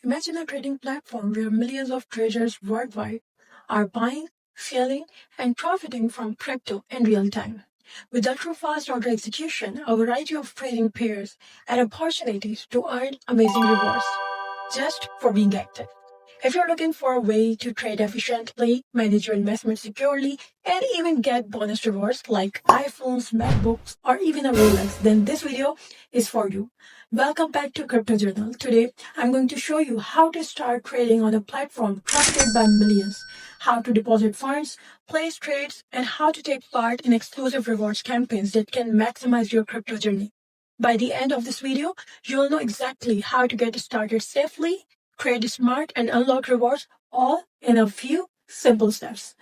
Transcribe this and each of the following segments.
Imagine a trading platform where millions of traders worldwide are buying, selling, and profiting from crypto in real time. With ultra-fast order execution, a variety of trading pairs, and opportunities to earn amazing rewards just for being active. If you're looking for a way to trade efficiently, manage your investment securely, and even get bonus rewards like iPhones, MacBooks, or even a Rolex, then this video is for you. Welcome back to Crypto Journal. Today, I'm going to show you how to start trading on a platform trusted by millions, how to deposit funds, place trades, and how to take part in exclusive rewards campaigns that can maximize your crypto journey. By the end of this video, you'll know exactly how to get started safely, trade smart, and unlock rewards all in a few simple steps.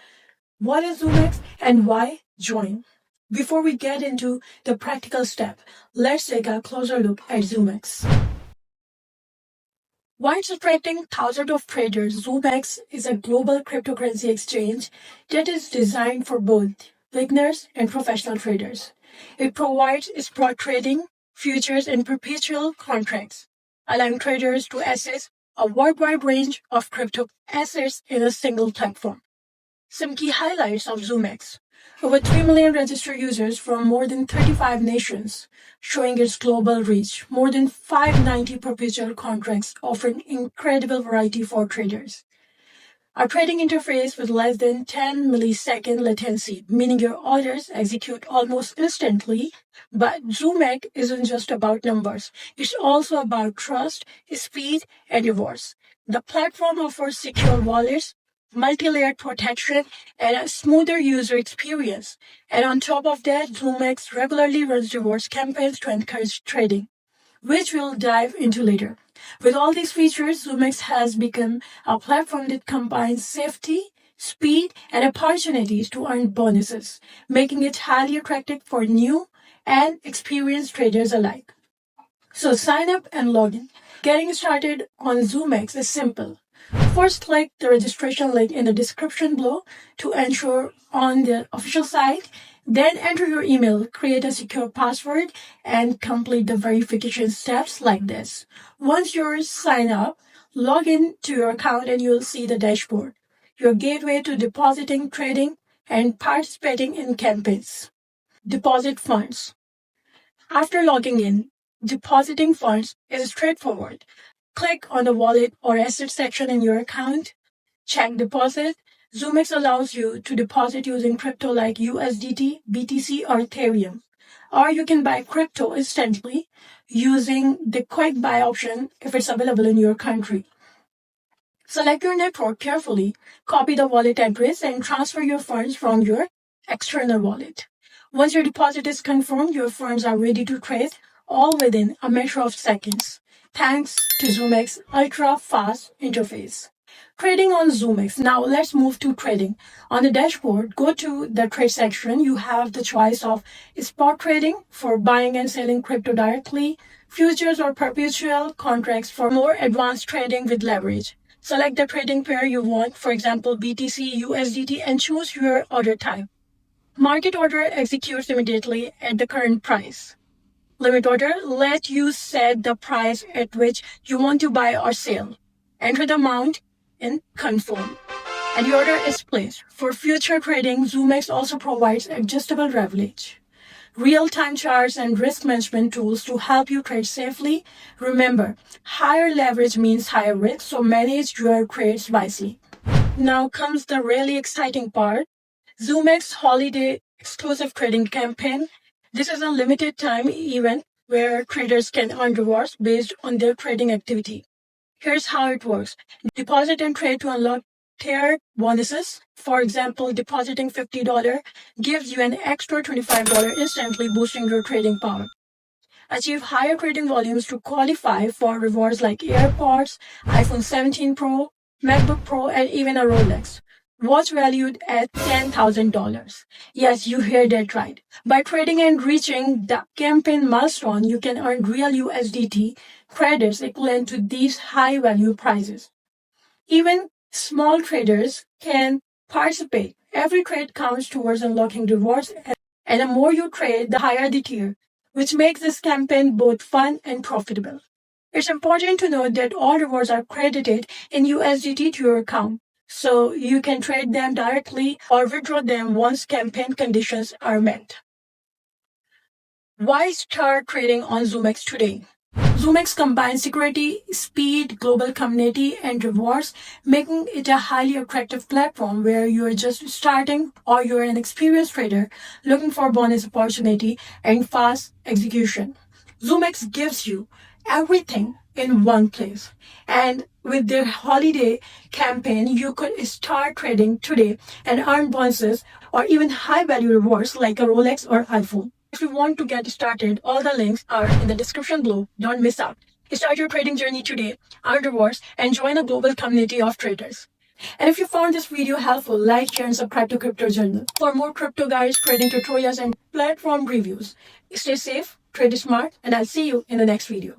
What is Zoomex and why join? Before we get into the practical step, let's take a closer look at Zoomex. Why it's attracting thousands of traders, Zoomex is a global cryptocurrency exchange that is designed for both beginners and professional traders. It provides spot trading, futures, and perpetual contracts, allowing traders to access a worldwide range of crypto assets in a single platform. Some key highlights of Zoomex. Over 3 million registered users from more than 35 nations, showing its global reach. More than 590 perpetual contracts offering incredible variety for traders. A trading interface with less than 10 millisecond latency, meaning your orders execute almost instantly. But Zoomex isn't just about numbers. It's also about trust, speed, and rewards. The platform offers secure wallets, multi-layered protection, and a smoother user experience. And on top of that, Zoomex regularly runs rewards campaigns to encourage trading, which we'll dive into later. With all these features, Zoomex has become a platform that combines safety, speed, and opportunities to earn bonuses, making it highly attractive for new and experienced traders alike. So sign up and log in. Getting started on Zoomex is simple. First, click the registration link in the description below to ensure on the official site. Then enter your email, create a secure password, and complete the verification steps like this. Once you're signed up, log in to your account and you'll see the dashboard, your gateway to depositing, trading, and participating in campaigns. Deposit funds. After logging in, depositing funds is straightforward. Click on the wallet or asset section in your account, check deposit. Zoomex allows you to deposit using crypto like USDT, BTC, or Ethereum. Or you can buy crypto instantly using the quick buy option if it's available in your country. Select your network carefully, copy the wallet address, and transfer your funds from your external wallet. Once your deposit is confirmed, your funds are ready to trade, all within a matter of seconds, thanks to Zoomex's ultra-fast interface. Trading on Zoomex. Now let's move to trading. On the dashboard, go to the trade section. You have the choice of spot trading for buying and selling crypto directly, futures or perpetual contracts for more advanced trading with leverage. Select the trading pair you want, for example, BTC, USDT, and choose your order type. Market order executes immediately at the current price. Limit order let you set the price at which you want to buy or sell. Enter the amount and confirm. And the order is placed. For future trading, Zoomex also provides adjustable leverage, real-time charts, and risk management tools to help you trade safely. Remember, higher leverage means higher risk, so manage your trades wisely. Now comes the really exciting part, Zoomex Holiday Exclusive Trading Campaign. This is a limited time event where traders can earn rewards based on their trading activity. Here's how it works. Deposit and trade to unlock tiered bonuses. For example, depositing $50 gives you an extra $25 instantly, boosting your trading power. Achieve higher trading volumes to qualify for rewards like AirPods, iPhone 17 Pro, MacBook Pro, and even a Rolex. Watch valued at $10,000. Yes, you heard that right. By trading and reaching the campaign milestone, you can earn real USDT credits equivalent to these high-value prizes. Even small traders can participate. Every trade counts towards unlocking rewards, and the more you trade, the higher the tier, which makes this campaign both fun and profitable. It's important to note that all rewards are credited in USDT to your account, so you can trade them directly or withdraw them once campaign conditions are met. Why start trading on Zoomex today? Zoomex combines security, speed, global community, and rewards, making it a highly attractive platform where you are just starting or you're an experienced trader looking for bonus opportunity and fast execution. Zoomex gives you everything in one place. And with their holiday campaign, you could start trading today and earn bonuses or even high value rewards like a Rolex or iPhone. If you want to get started, all the links are in the description below. Don't miss out. Start your trading journey today, earn rewards, and join a global community of traders. And if you found this video helpful, like, share, and subscribe to Crypto Journal for more crypto guides, trading tutorials, and platform reviews. Stay safe, trade smart, and I'll see you in the next video.